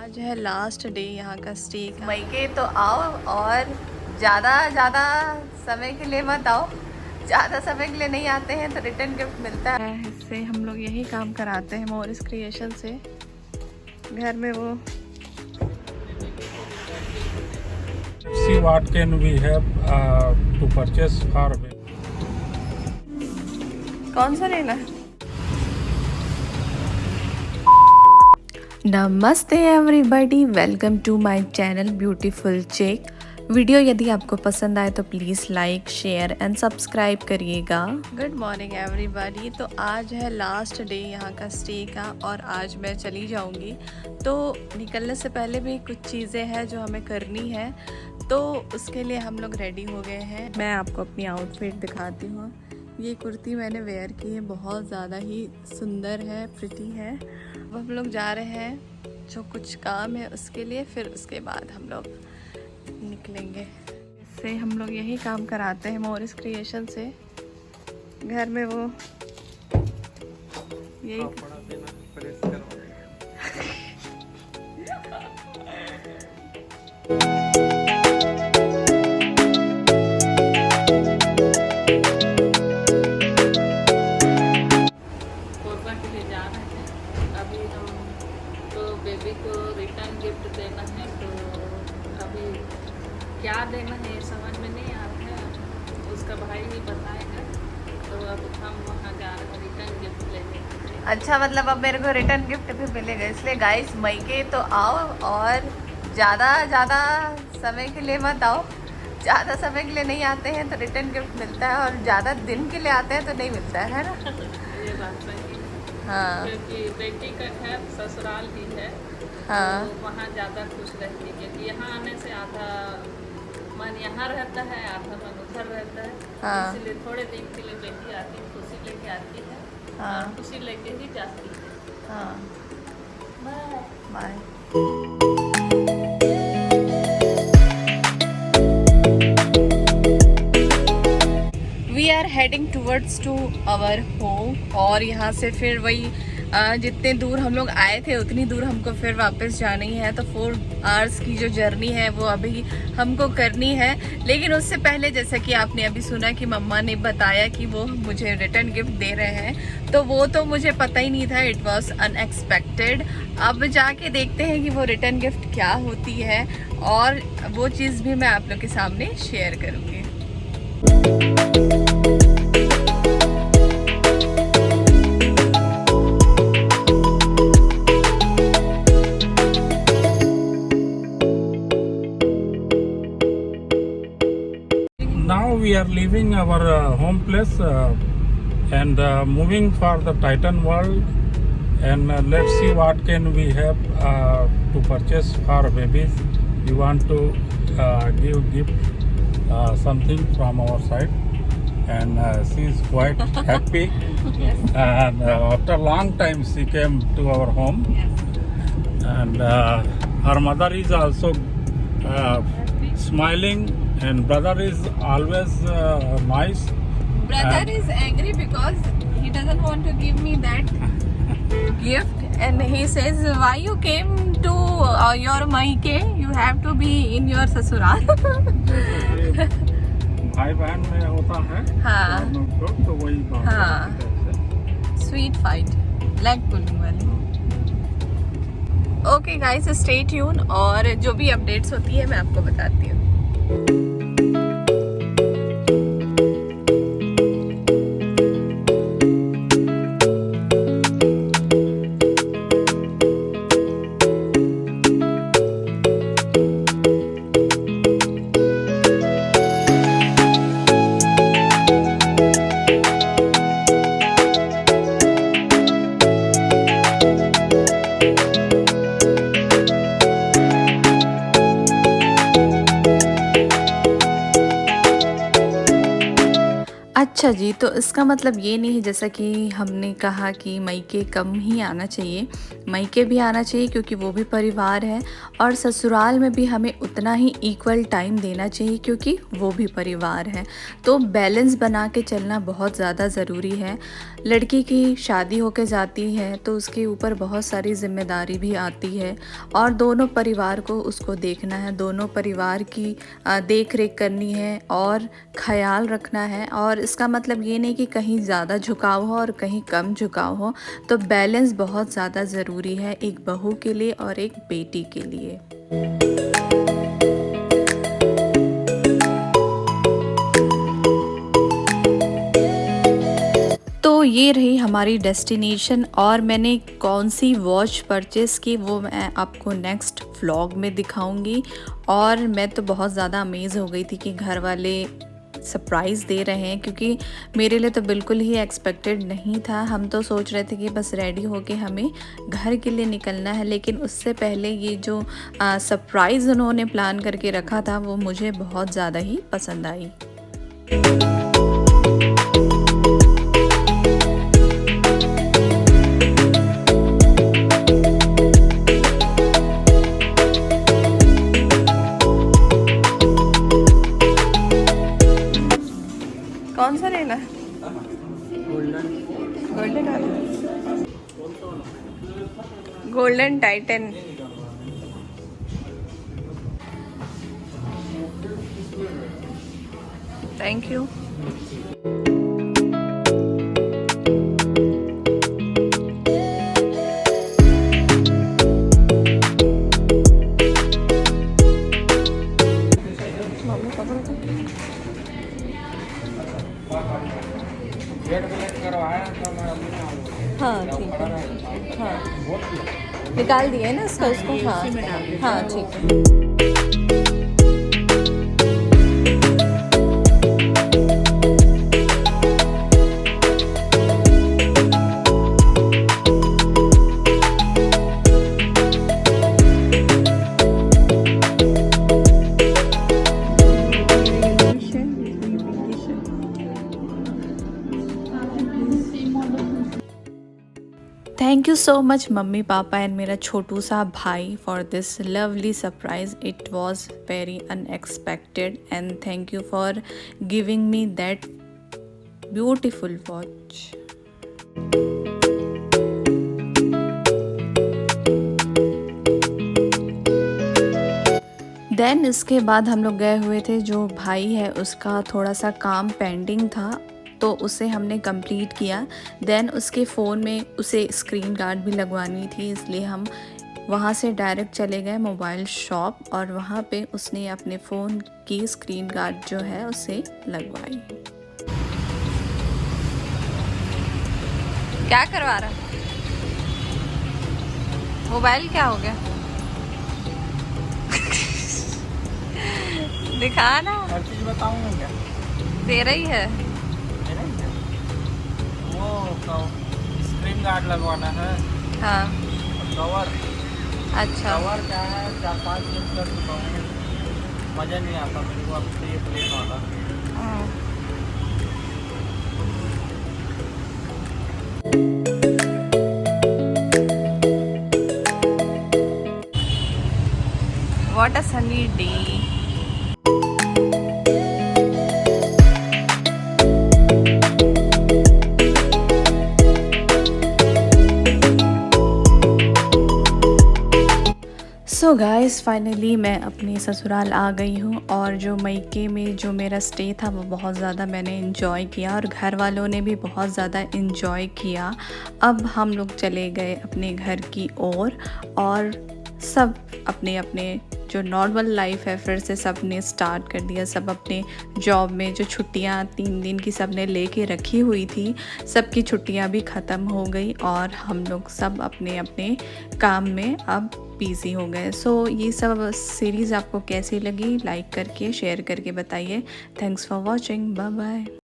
आज है last day यहाँ का स्टे का। मई के तो आओ और ज़्यादा समय के लिए मत आओ। ज़्यादा समय के लिए नहीं आते हैं तो रिटर्न गिफ्ट मिलता है। इससे हम लोग यही काम कराते हैं मोरिस क्रिएशन से। घर में वो See what can we have to purchase for कौन सा लेना है? नमस्ते everybody, welcome to my channel beautiful check. Video यदि आपको पसंद आए तो please like share and subscribe करिएगा। Good morning everybody. तो आज है लास्ट डे यहाँ का स्टे का और आज मैं चली जाऊँगी। तो निकलने से पहले भी कुछ चीज़ें हैं जो हमें करनी है, तो उसके लिए हम लोग रेडी हो गए हैं। मैं आपको अपनी आउटफिट दिखाती हूँ। ये कुर्ती मैंने वेयर की है, बहुत ज़्यादा ही सुंदर है, प्रिटी है। अब हम लोग जा रहे हैं जो कुछ काम है उसके लिए, फिर उसके बाद हम लोग निकलेंगे। इससे हम लोग यही काम कराते हैं मोरिस क्रिएशन से। घर में वो यही बेबी को रिटर्न गिफ्ट देना है, तो अभी क्या देना है समझ में नहीं आ रहा है। उसका भाई भी बताएगा, तो अब हम वहाँ जा रहे हैं रिटर्न गिफ्ट लेने। अच्छा, मतलब अब मेरे को रिटर्न गिफ्ट भी मिलेगा। इसलिए गाइस मई के तो आओ और ज़्यादा समय के लिए मत आओ। ज़्यादा समय के लिए नहीं आते हैं तो रिटर्न गिफ्ट मिलता है, और ज़्यादा दिन के लिए आते हैं तो नहीं मिलता है ना। ये बात सही है। हाँ क्योंकि बेटी का है ससुराल ही है, हाँ, तो वहाँ ज़्यादा खुश रहती है। क्योंकि यहाँ आने से आधा मन यहाँ रहता है, आधा मन उधर रहता है। हाँ। इसीलिए थोड़े दिन के लिए बेटी आती है, खुशी लेके आती है, हाँ। और खुशी लेके ही जाती है। हाँ, bye. Bye. We are heading towards to our home, और यहाँ से फिर वही जितने दूर हम लोग आए थे उतनी दूर हमको फिर वापस जानी है। तो 4 आवर्स की जो जर्नी है वो अभी हमको करनी है। लेकिन उससे पहले, जैसा कि आपने अभी सुना कि मम्मा ने बताया कि वो मुझे रिटर्न गिफ्ट दे रहे हैं, तो वो तो मुझे पता ही नहीं था। It was unexpected. अब जाके देखते हैं कि वो रिटर्न गिफ्ट क्या होती है, और वो चीज़ भी मैं आप लोग के सामने शेयर करूँगी। Now we are leaving our home place and moving for the Titan World, and let's see what can we have to purchase for babies. We want to give gift something from our side, and she is quite happy. And after a long time she came to our home, and her mother is also smiling, and brother is always nice. Brother is angry because he doesn't want to give me that gift, and he says, why you came to your maike? You have to be in your ससुराल। भाई बहन में होता है। हाँ। तो वही बात है। हाँ। स्वीट फाइट, लेग पुलिंग वाली। ओके गाइस, स्टे ट्यून, और जो भी अपडेट्स होती है मैं आपको बताती हूँ। अच्छा जी, तो इसका मतलब ये नहीं है जैसा कि हमने कहा कि मायके कम ही आना चाहिए, मायके भी आना चाहिए क्योंकि वो भी परिवार है, और ससुराल में भी हमें उतना ही इक्वल टाइम देना चाहिए क्योंकि वो भी परिवार है। तो बैलेंस बना के चलना बहुत ज़्यादा ज़रूरी है। लड़की की शादी होके जाती है तो उसके ऊपर बहुत सारी ज़िम्मेदारी भी आती है, और दोनों परिवार को उसको देखना है, दोनों परिवार की देख रेख करनी है और ख्याल रखना है। और इसका मतलब ये नहीं कि कहीं ज़्यादा झुकाव हो और कहीं कम झुकाव हो, तो बैलेंस बहुत ज़्यादा ज़रूरी है एक बहू के लिए और एक बेटी के लिए। तो ये रही हमारी डेस्टिनेशन, और मैंने कौन सी वॉच परचेज़ की वो मैं आपको नेक्स्ट व्लॉग में दिखाऊंगी। और मैं तो बहुत ज़्यादा अमेज़ हो गई थी कि घर वाले सरप्राइज़ दे रहे हैं, क्योंकि मेरे लिए तो बिल्कुल ही एक्सपेक्टेड नहीं था। हम तो सोच रहे थे कि बस रेडी होके हमें घर के लिए निकलना है, लेकिन उससे पहले ये जो सरप्राइज़ उन्होंने प्लान करके रखा था वो मुझे बहुत ज़्यादा ही पसंद आई। कौन सा लेना है? गोल्डन वाला, गोल्डन टाइटन। Thank you. हाँ ठीक है, हाँ निकाल दिए ना इसका, उसको हाँ हाँ ठीक है। Thank you so much mummy papa and मेरा छोटू सा भाई for this lovely surprise. It was very unexpected and thank you for giving me that beautiful watch. Then इसके बाद हम लोग गए हुए थे, जो भाई है उसका थोड़ा सा काम पेंडिंग था तो उसे हमने कंप्लीट किया। देन उसके फ़ोन में उसे स्क्रीन गार्ड भी लगवानी थी, इसलिए हम वहाँ से डायरेक्ट चले गए मोबाइल शॉप, और वहाँ पे उसने अपने फ़ोन की स्क्रीन गार्ड जो है उसे लगवाई। क्या करवा रहा? मोबाइल क्या हो गया? दिखा ना, हर चीज बताऊंगा क्या? दे रही है। वो स्क्रीन गार्ड लगवाना है। हाँ कवर। अच्छा, कवर क्या है, 4-5 दिन कर चुका हूँ, मज़ा नहीं आता मेरे को अब से ये प्लेन वाला। What a sunny day. So guys finally मैं अपने ससुराल आ गई हूँ, और जो मायके में जो मेरा स्टे था वो बहुत ज़्यादा मैंने इन्जॉय किया और घर वालों ने भी बहुत ज़्यादा इन्जॉय किया। अब हम लोग चले गए अपने घर की ओर, और सब अपने अपने जो नॉर्मल लाइफ है फिर से सब ने स्टार्ट कर दिया। सब अपने जॉब में जो छुट्टियां 3 दिन की सब ने लेके रखी हुई थी, सबकी छुट्टियां भी ख़त्म हो गई, और हम लोग सब अपने अपने काम में अब बिज़ी हो गए। सो ये सब सीरीज़ आपको कैसी लगी, लाइक करके शेयर करके बताइए। Thanks for watching, bye bye.